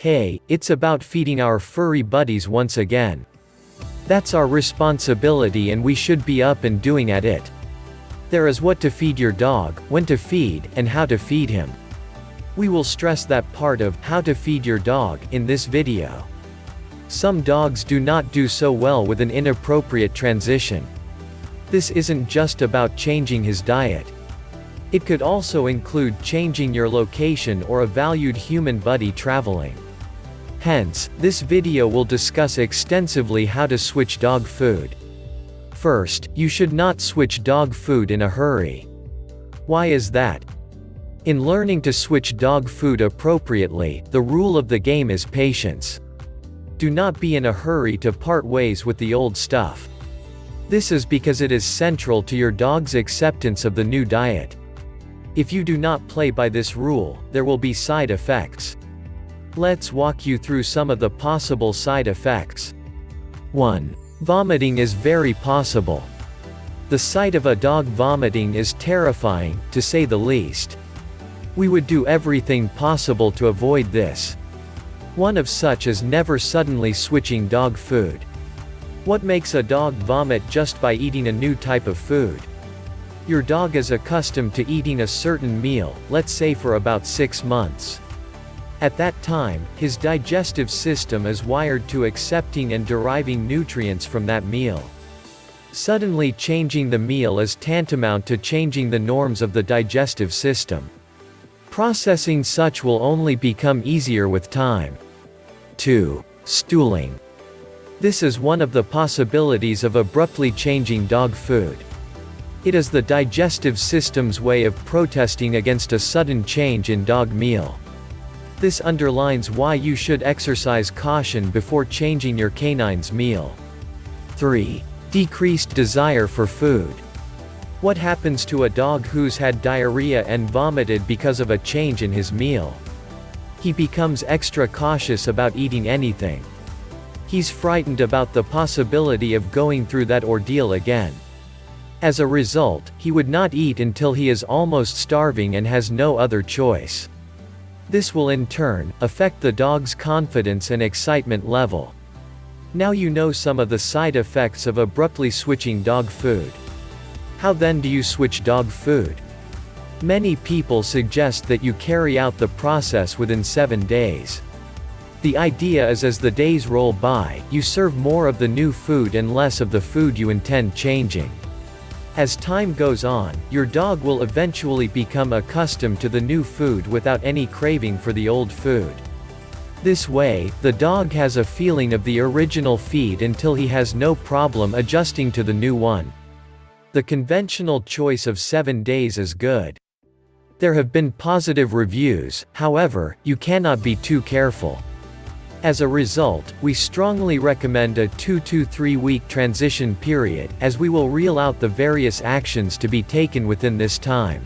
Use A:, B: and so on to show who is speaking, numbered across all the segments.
A: Hey, it's about feeding our furry buddies once again. That's our responsibility and we should be up and doing at it. There is what to feed your dog, when to feed, and how to feed him. We will stress that part of how to feed your dog in this video. Some dogs do not do so well with an inappropriate transition. This isn't just about changing his diet. It could also include changing your location or a valued human buddy traveling. Hence, this video will discuss extensively how to switch dog food. First, you should not switch dog food in a hurry. Why is that? In learning to switch dog food appropriately, the rule of the game is patience. Do not be in a hurry to part ways with the old stuff. This is because it is central to your dog's acceptance of the new diet. If you do not play by this rule, there will be side effects. Let's walk you through some of the possible side effects. 1. Vomiting is very possible. The sight of a dog vomiting is terrifying, to say the least. We would do everything possible to avoid this. One of such is never suddenly switching dog food. What makes a dog vomit just by eating a new type of food? Your dog is accustomed to eating a certain meal, let's say for about 6 months. At that time, his digestive system is wired to accepting and deriving nutrients from that meal. Suddenly changing the meal is tantamount to changing the norms of the digestive system. Processing such will only become easier with time. 2. Stooling. This is one of the possibilities of abruptly changing dog food. It is the digestive system's way of protesting against a sudden change in dog meal. This underlines why you should exercise caution before changing your canine's meal. 3. Decreased desire for food. What happens to a dog who's had diarrhea and vomited because of a change in his meal? He becomes extra cautious about eating anything. He's frightened about the possibility of going through that ordeal again. As a result, he would not eat until he is almost starving and has no other choice. This will in turn affect the dog's confidence and excitement level. Now you know some of the side effects of abruptly switching dog food. How then do you switch dog food? Many people suggest that you carry out the process within 7 days. The idea is as the days roll by, you serve more of the new food and less of the food you intend changing. As time goes on, your dog will eventually become accustomed to the new food without any craving for the old food. This way, the dog has a feeling of the original feed until he has no problem adjusting to the new one. The conventional choice of 7 days is good. There have been positive reviews, however, you cannot be too careful. As a result, we strongly recommend a 2 to 3 week transition period, as we will reel out the various actions to be taken within this time.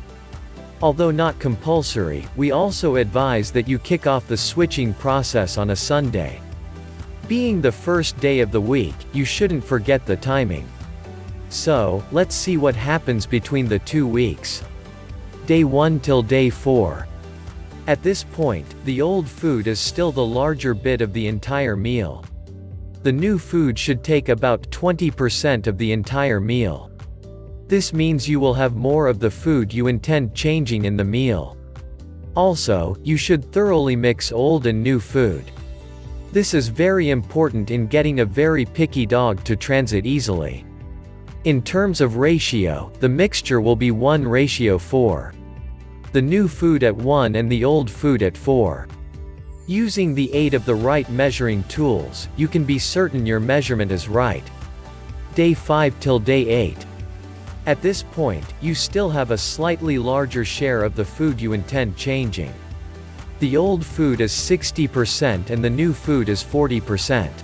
A: Although not compulsory, we also advise that you kick off the switching process on a Sunday. Being the first day of the week, you shouldn't forget the timing. So, let's see what happens between the 2 weeks. Day 1 till day 4. At this point, the old food is still the larger bit of the entire meal. The new food should take about 20% of the entire meal. This means you will have more of the food you intend changing in the meal. Also, you should thoroughly mix old and new food. This is very important in getting a very picky dog to transit easily. In terms of ratio, the mixture will be 1:4. The new food at 1 and the old food at 4. Using the aid of the right measuring tools, you can be certain your measurement is right. Day 5 till day 8. At this point, you still have a slightly larger share of the food you intend changing. The old food is 60% and the new food is 40%.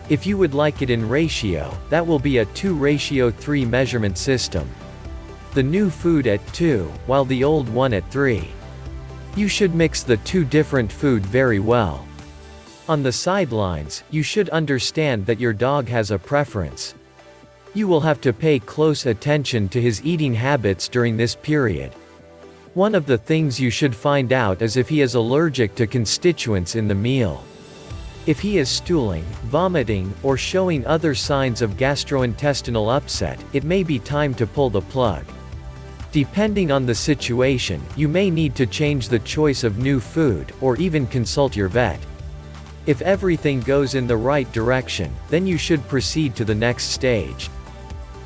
A: If you would like it in ratio, that will be a 2:3 measurement system. The new food at 2, while the old one at 3. You should mix the two different food very well. On the sidelines, you should understand that your dog has a preference. You will have to pay close attention to his eating habits during this period. One of the things you should find out is if he is allergic to constituents in the meal. If he is stooling, vomiting, or showing other signs of gastrointestinal upset, it may be time to pull the plug. Depending on the situation, you may need to change the choice of new food, or even consult your vet. If everything goes in the right direction, then you should proceed to the next stage.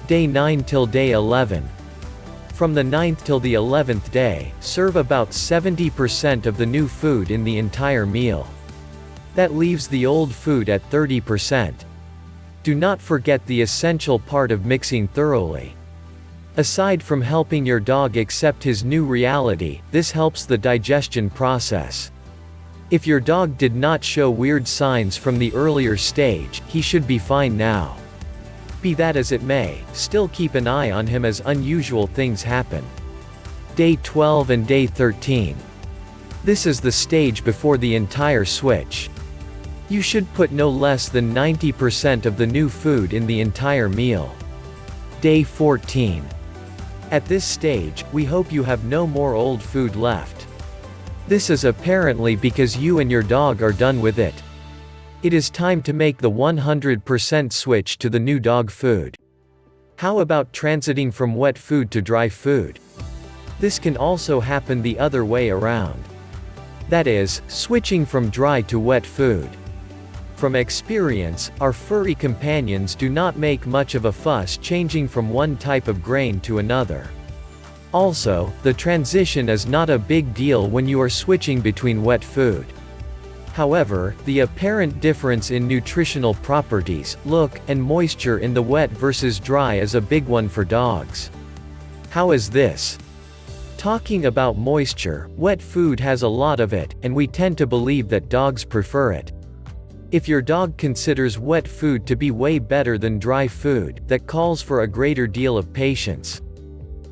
A: Day 9 till day 11. From the 9th till the 11th day, serve about 70% of the new food in the entire meal. That leaves the old food at 30%. Do not forget the essential part of mixing thoroughly. Aside from helping your dog accept his new reality, this helps the digestion process. If your dog did not show weird signs from the earlier stage, he should be fine now. Be that as it may, still keep an eye on him as unusual things happen. Day 12 and day 13. This is the stage before the entire switch. You should put no less than 90% of the new food in the entire meal. Day 14. At this stage, we hope you have no more old food left. This is apparently because you and your dog are done with it. It is time to make the 100% switch to the new dog food. How about transiting from wet food to dry food? This can also happen the other way around. That is, switching from dry to wet food. From experience, our furry companions do not make much of a fuss changing from one type of grain to another. Also, the transition is not a big deal when you are switching between wet food. However, the apparent difference in nutritional properties, look, and moisture in the wet versus dry is a big one for dogs. How is this? Talking about moisture, wet food has a lot of it, and we tend to believe that dogs prefer it. If your dog considers wet food to be way better than dry food, that calls for a greater deal of patience.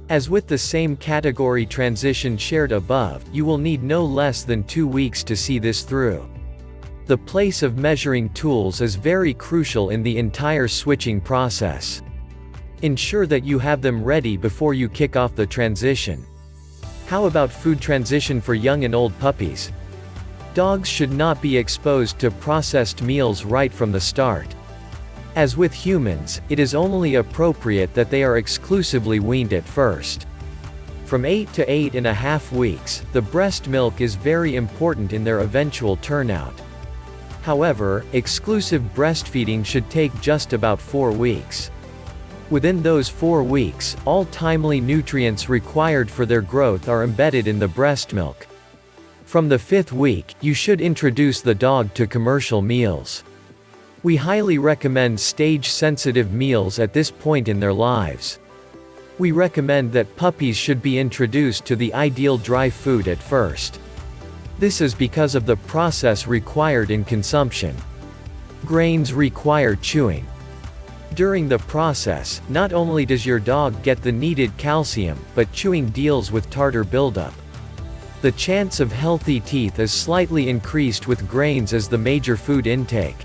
A: As with the same category transition shared above, you will need no less than 2 weeks to see this through. The place of measuring tools is very crucial in the entire switching process. Ensure that you have them ready before you kick off the transition. How about food transition for young and old puppies? Dogs should not be exposed to processed meals right from the start. As with humans, it is only appropriate that they are exclusively weaned at first. From 8 to 8.5 weeks, the breast milk is very important in their eventual turnout. However, exclusive breastfeeding should take just about 4 weeks. Within those 4 weeks, all timely nutrients required for their growth are embedded in the breast milk. From the 5th week, you should introduce the dog to commercial meals. We highly recommend stage-sensitive meals at this point in their lives. We recommend that puppies should be introduced to the ideal dry food at first. This is because of the process required in consumption. Grains require chewing. During the process, not only does your dog get the needed calcium, but chewing deals with tartar buildup. The chance of healthy teeth is slightly increased with grains as the major food intake.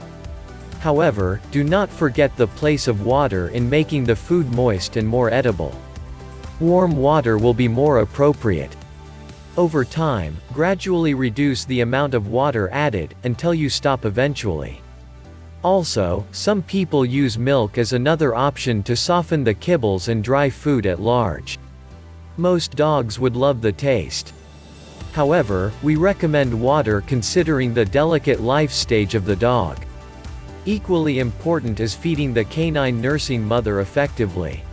A: However, do not forget the place of water in making the food moist and more edible. Warm water will be more appropriate. Over time, gradually reduce the amount of water added, until you stop eventually. Also, some people use milk as another option to soften the kibbles and dry food at large. Most dogs would love the taste. However, we recommend water considering the delicate life stage of the dog. Equally important is feeding the canine nursing mother effectively.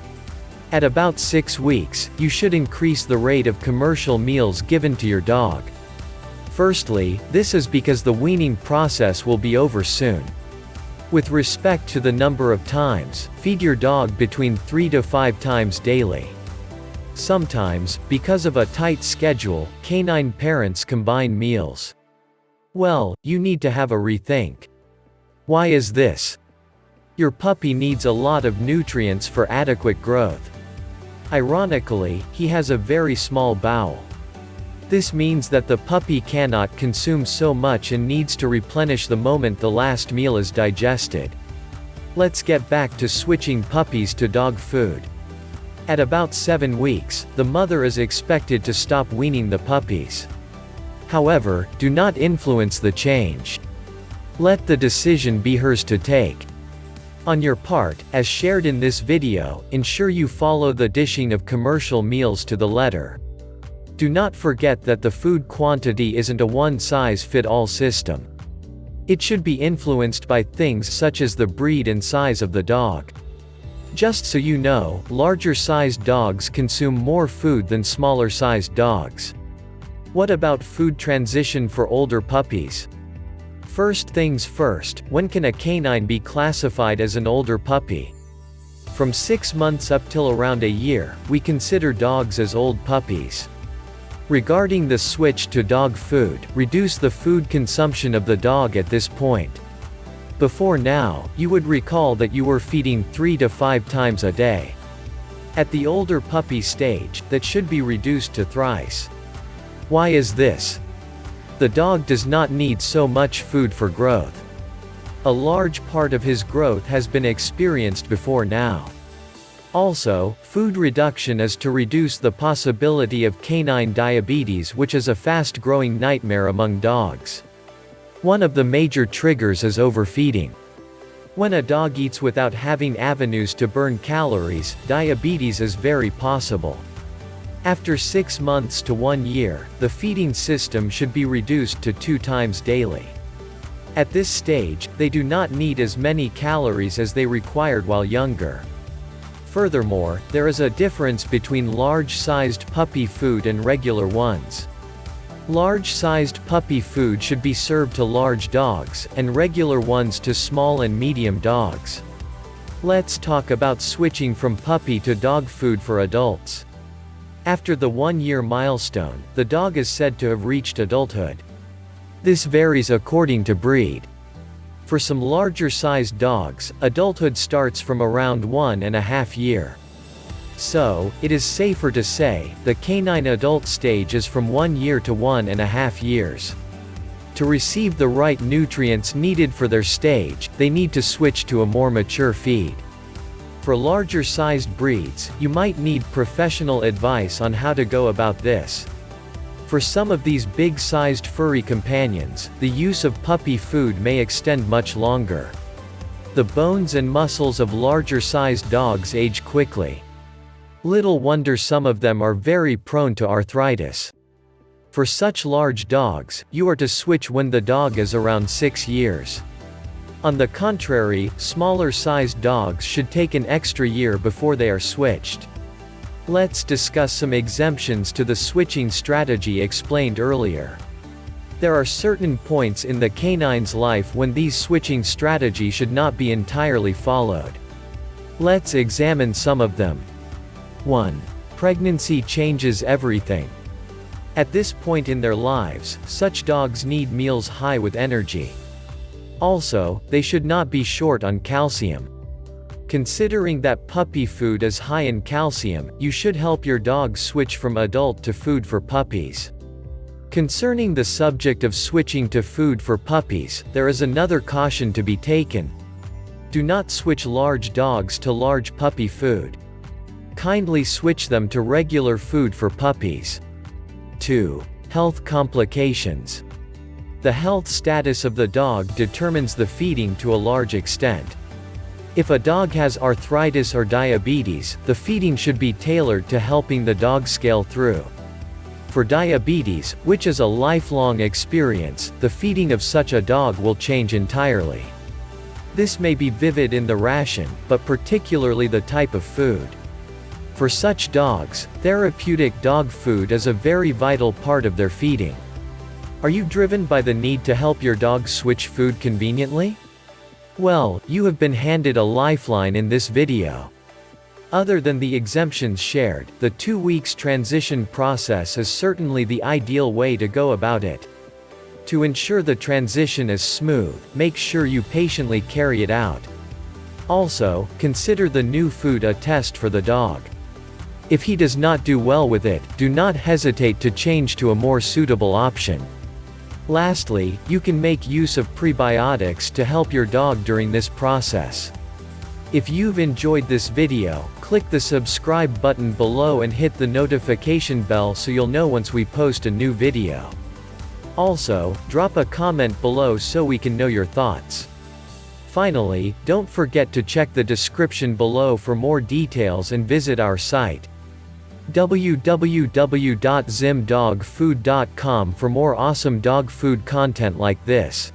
A: At about 6 weeks, you should increase the rate of commercial meals given to your dog. Firstly, this is because the weaning process will be over soon. With respect to the number of times, feed your dog between 3 to 5 times daily. Sometimes, because of a tight schedule, canine parents combine meals. Well, you need to have a rethink. Why is this? Your puppy needs a lot of nutrients for adequate growth. Ironically, he has a very small bowel. This means that the puppy cannot consume so much and needs to replenish the moment the last meal is digested. Let's get back to switching puppies to dog food. At about 7 weeks, the mother is expected to stop weaning the puppies. However, do not influence the change. Let the decision be hers to take. On your part, as shared in this video, ensure you follow the dishing of commercial meals to the letter. Do not forget that the food quantity isn't a one-size-fits-all system. It should be influenced by things such as the breed and size of the dog. Just so you know, larger-sized dogs consume more food than smaller-sized dogs. What about food transition for older puppies? First things first, when can a canine be classified as an older puppy? From 6 months up till around a year, we consider dogs as old puppies. Regarding the switch to dog food, reduce the food consumption of the dog at this point. Before now, you would recall that you were feeding 3 to 5 times a day. At the older puppy stage, that should be reduced to thrice. Why is this? The dog does not need so much food for growth. A large part of his growth has been experienced before now. Also, food reduction is to reduce the possibility of canine diabetes, which is a fast-growing nightmare among dogs. One of the major triggers is overfeeding. When a dog eats without having avenues to burn calories, diabetes is very possible. After 6 months to 1 year, the feeding system should be reduced to 2 times daily. At this stage, they do not need as many calories as they required while younger. Furthermore, there is a difference between large-sized puppy food and regular ones. Large-sized puppy food should be served to large dogs, and regular ones to small and medium dogs. Let's talk about switching from puppy to dog food for adults. After the 1-year milestone, the dog is said to have reached adulthood. This varies according to breed. For some larger-sized dogs, adulthood starts from around 1.5 years. So, it is safer to say, the canine adult stage is from 1 year to 1.5 years. To receive the right nutrients needed for their stage, they need to switch to a more mature feed. For larger-sized breeds, you might need professional advice on how to go about this. For some of these big-sized furry companions, the use of puppy food may extend much longer. The bones and muscles of larger-sized dogs age quickly. Little wonder some of them are very prone to arthritis. For such large dogs, you are to switch when the dog is around 6 years. On the contrary, smaller-sized dogs should take an extra year before they are switched. Let's discuss some exemptions to the switching strategy explained earlier. There are certain points in the canine's life when these switching strategies should not be entirely followed. Let's examine some of them. 1. Pregnancy changes everything. At this point in their lives, such dogs need meals high with energy. Also, they should not be short on calcium. Considering that puppy food is high in calcium, you should help your dog switch from adult to food for puppies. Concerning the subject of switching to food for puppies, there is another caution to be taken. Do not switch large dogs to large puppy food. Kindly switch them to regular food for puppies. 2. Health complications. The health status of the dog determines the feeding to a large extent. If a dog has arthritis or diabetes, the feeding should be tailored to helping the dog scale through. For diabetes, which is a lifelong experience, the feeding of such a dog will change entirely. This may be vivid in the ration, but particularly the type of food. For such dogs, therapeutic dog food is a very vital part of their feeding. Are you driven by the need to help your dog switch food conveniently? Well, you have been handed a lifeline in this video. Other than the exemptions shared, the 2 weeks transition process is certainly the ideal way to go about it. To ensure the transition is smooth, make sure you patiently carry it out. Also, consider the new food a test for the dog. If he does not do well with it, do not hesitate to change to a more suitable option. Lastly, you can make use of prebiotics to help your dog during this process. If you've enjoyed this video, click the subscribe button below and hit the notification bell so you'll know once we post a new video. Also, drop a comment below so we can know your thoughts. Finally, don't forget to check the description below for more details and visit our site www.zimdogfood.com for more awesome dog food content like this.